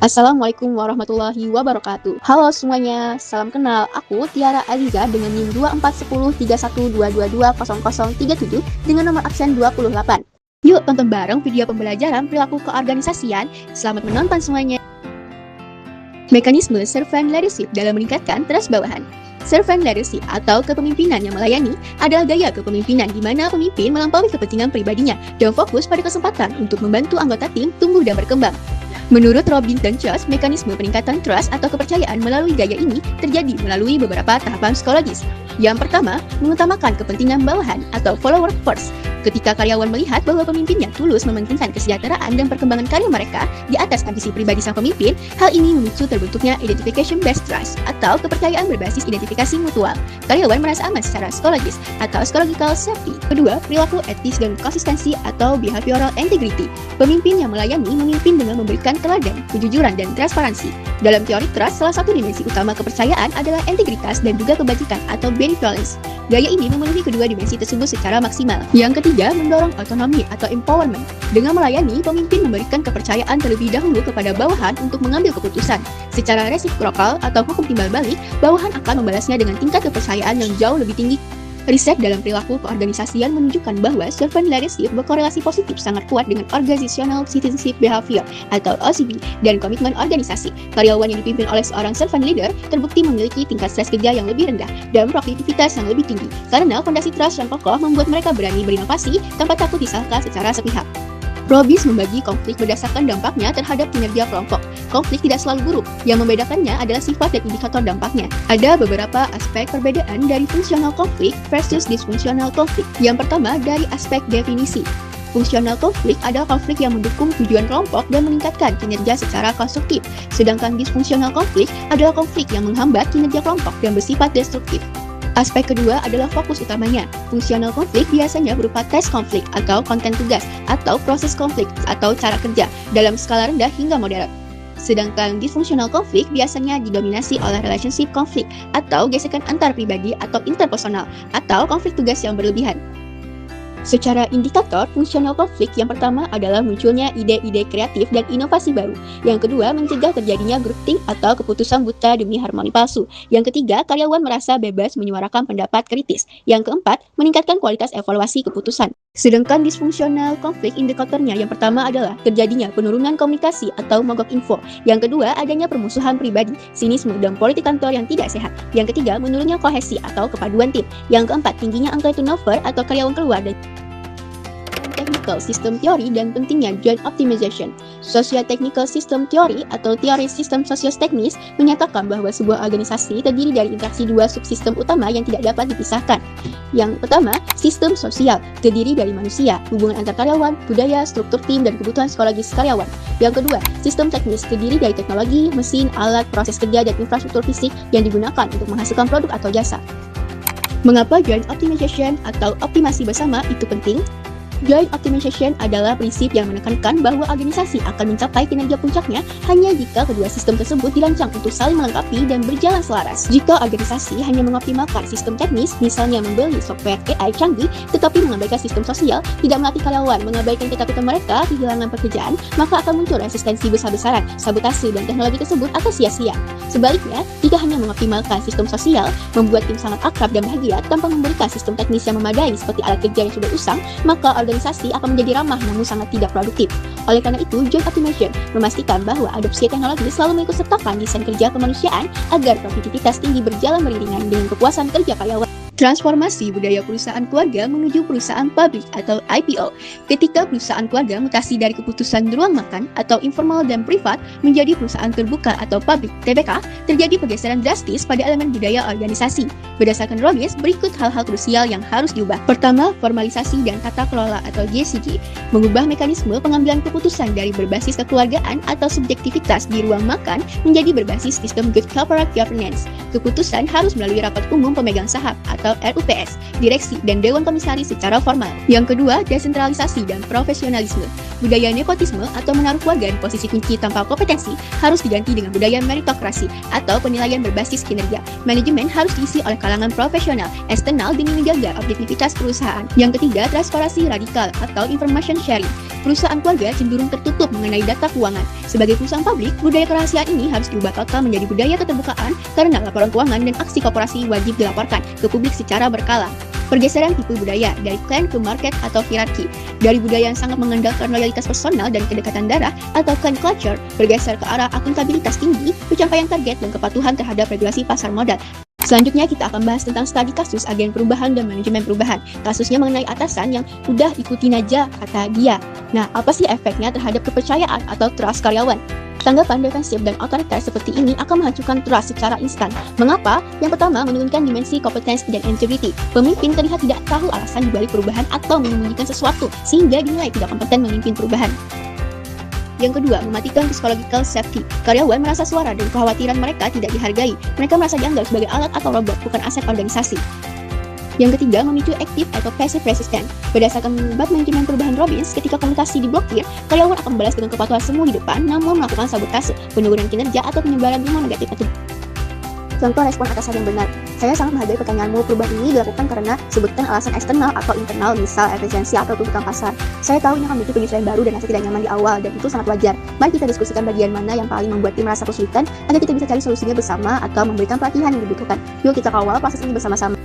Assalamualaikum warahmatullahi wabarakatuh. Halo semuanya, salam kenal. Aku Tiara Aziza dengan NIM 24103122200037 dengan nomor absen 28. Yuk tonton bareng video pembelajaran perilaku keorganisasian. Selamat menonton semuanya. Mekanisme servant leadership dalam meningkatkan trust bawahan. Servant leadership atau kepemimpinan yang melayani adalah gaya kepemimpinan di mana pemimpin melampaui kepentingan pribadinya dan fokus pada kesempatan untuk membantu anggota tim tumbuh dan berkembang. Menurut Robin dan Josh, mekanisme peningkatan trust atau kepercayaan melalui gaya ini terjadi melalui beberapa tahapan psikologis. Yang pertama, mengutamakan kepentingan bawahan atau follower first. Ketika karyawan melihat bahwa pemimpinnya tulus mementingkan kesejahteraan dan perkembangan karya mereka di atas ambisi pribadi sang pemimpin, hal ini memicu terbentuknya identification based trust atau kepercayaan berbasis identifikasi mutual. Karyawan merasa aman secara psikologis atau psychological safety. Kedua, perilaku etis dan konsistensi atau behavioral integrity. Pemimpin yang melayani memimpin dengan memberikan teladan, kejujuran, dan transparansi. Dalam teori trust, salah satu dimensi utama kepercayaan adalah integritas dan juga kebajikan atau benevolence. Gaya ini memenuhi kedua dimensi tersebut secara maksimal. Yang ketiga, mendorong otonomi atau empowerment. Dengan melayani, pemimpin memberikan kepercayaan terlebih dahulu kepada bawahan untuk mengambil keputusan. Secara resiprokal atau hukum timbal balik, bawahan akan membalasnya dengan tingkat kepercayaan yang jauh lebih tinggi. Riset dalam perilaku keorganisasian menunjukkan bahwa servant leadership berkorelasi positif sangat kuat dengan organizational citizenship behavior atau OCB dan komitmen organisasi. Karyawan yang dipimpin oleh seorang servant leader terbukti memiliki tingkat stres kerja yang lebih rendah dan produktivitas yang lebih tinggi karena fondasi trust yang kokoh membuat mereka berani berinovasi tanpa takut disalahkan secara sepihak. Robbins membagi konflik berdasarkan dampaknya terhadap kinerja kelompok. Konflik tidak selalu buruk, yang membedakannya adalah sifat dan indikator dampaknya. Ada beberapa aspek perbedaan dari fungsional konflik versus disfungsional konflik. Yang pertama dari aspek definisi. Fungsional konflik adalah konflik yang mendukung tujuan kelompok dan meningkatkan kinerja secara konstruktif. Sedangkan disfungsional konflik adalah konflik yang menghambat kinerja kelompok dan bersifat destruktif. Aspek kedua adalah fokus utamanya. Fungsional konflik biasanya berupa tes konflik atau konten tugas atau proses konflik atau cara kerja dalam skala rendah hingga moderat. Sedangkan disfungsional konflik biasanya didominasi oleh relationship konflik atau gesekan antar pribadi atau interpersonal atau konflik tugas yang berlebihan. Secara indikator, fungsional konflik yang pertama adalah munculnya ide-ide kreatif dan inovasi baru. Yang kedua, mencegah terjadinya groupthink atau keputusan buta demi harmoni palsu. Yang ketiga, karyawan merasa bebas menyuarakan pendapat kritis. Yang keempat, meningkatkan kualitas evaluasi keputusan. Sedangkan disfungsional konflik indikatornya yang pertama adalah terjadinya penurunan komunikasi atau mogok info. Yang kedua, adanya permusuhan pribadi, sinisme, dan politik kantor yang tidak sehat. Yang ketiga, menurunnya kohesi atau kepaduan tim. Yang keempat, tingginya angka turnover atau karyawan keluar dari technical system teori dan pentingnya joint optimization. Socio-technical system teori atau teori sistem sosio-teknis menyatakan bahwa sebuah organisasi terdiri dari interaksi dua subsistem utama yang tidak dapat dipisahkan. Yang pertama, sistem sosial, terdiri dari manusia, hubungan antar karyawan, budaya, struktur tim, dan kebutuhan psikologis karyawan. Yang kedua, sistem teknis, terdiri dari teknologi, mesin, alat, proses kerja, dan infrastruktur fisik yang digunakan untuk menghasilkan produk atau jasa. Mengapa joint optimization atau optimasi bersama itu penting? Joint optimization adalah prinsip yang menekankan bahwa organisasi akan mencapai kinerja puncaknya hanya jika kedua sistem tersebut dirancang untuk saling melengkapi dan berjalan selaras. Jika organisasi hanya mengoptimalkan sistem teknis, misalnya membeli software AI canggih, tetapi mengabaikan sistem sosial, tidak melatih karyawan, mengabaikan ketakutan mereka kehilangan pekerjaan, maka akan muncul resistensi besar-besaran, sabotase, dan teknologi tersebut akan sia-sia. Sebaliknya, jika hanya mengoptimalkan sistem sosial, membuat tim sangat akrab dan bahagia tanpa memberikan sistem teknis yang memadai seperti alat kerja yang sudah usang, maka organisasi akan menjadi ramah namun sangat tidak produktif. Oleh karena itu, joint optimization memastikan bahwa adopsi teknologi selalu mengikut sertakan desain kerja kemanusiaan agar produktivitas tinggi berjalan beriringan dengan kepuasan kerja karyawan. Transformasi budaya perusahaan keluarga menuju perusahaan publik atau IPO. Ketika perusahaan keluarga mutasi dari keputusan ruang makan atau informal dan privat menjadi perusahaan terbuka atau publik (TBK), terjadi pergeseran drastis pada elemen budaya organisasi. Berdasarkan Robbins, berikut hal-hal krusial yang harus diubah. Pertama, formalisasi dan tata kelola atau JCG. Mengubah mekanisme pengambilan keputusan dari berbasis kekeluargaan atau subjektivitas di ruang makan menjadi berbasis sistem good corporate governance. Keputusan harus melalui rapat umum pemegang saham atau RUPS, direksi, dan dewan komisaris secara formal. Yang kedua, desentralisasi dan profesionalisme. Budaya nepotisme atau menaruh keluarga di posisi kunci tanpa kompetensi harus diganti dengan budaya meritokrasi atau penilaian berbasis kinerja. Manajemen harus diisi oleh kalangan profesional, eksternal demi menjaga objektivitas perusahaan. Yang ketiga, transparansi radikal atau information sharing. perusahaan keluarga cenderung tertutup mengenai data keuangan. Sebagai perusahaan publik, budaya kerahasiaan ini harus diubah total menjadi budaya keterbukaan karena laporan keuangan dan aksi korporasi wajib dilaporkan ke publik secara berkala. Pergeseran tipe budaya dari klan ke market atau hierarki. Dari budaya yang sangat mengandalkan loyalitas personal dan kedekatan darah atau clan culture bergeser ke arah akuntabilitas tinggi, pencapaian target dan kepatuhan terhadap regulasi pasar modal. Selanjutnya kita akan bahas tentang studi kasus agen perubahan dan manajemen perubahan. Kasusnya mengenai atasan yang udah ikutin aja kata dia. Nah, apa sih efeknya terhadap kepercayaan atau trust karyawan? Tanggapan defensif dan otoriter seperti ini akan menghancurkan trust secara instan. Mengapa? Yang pertama, menurunkan dimensi kompetensi dan integrity. Pemimpin terlihat tidak tahu alasan dibalik perubahan atau menyembunyikan sesuatu, sehingga dinilai tidak kompeten memimpin perubahan. Yang kedua, mematikan psychological safety. Karyawan merasa suara dan kekhawatiran mereka tidak dihargai. Mereka merasa dianggap sebagai alat atau robot, bukan aset organisasi. Yang ketiga, memicu active atau passive resistance. Berdasarkan bab manajemen perubahan Robbins, ketika komunikasi diblokir, karyawan akan membalas dengan kepatuhan semu di depan, namun melakukan sabotase, penurunan kinerja, atau penyebaran rumor negatif. Contoh respon atasan yang benar. Saya sangat menghargai pertanyaanmu. Perubahan ini dilakukan karena sebutkan alasan eksternal atau internal, misal efisiensi atau tuntutan pasar. Saya tahu ini akan memiliki penyesuaian baru dan rasa tidak nyaman di awal, dan itu sangat wajar. Mari kita diskusikan bagian mana yang paling membuat tim merasa kesulitan, agar kita bisa cari solusinya bersama atau memberikan pelatihan yang dibutuhkan. Yuk kita kawal proses ini bersama-sama.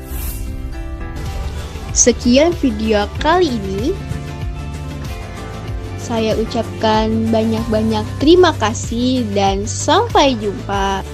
Sekian video kali ini. Saya ucapkan banyak-banyak terima kasih dan sampai jumpa.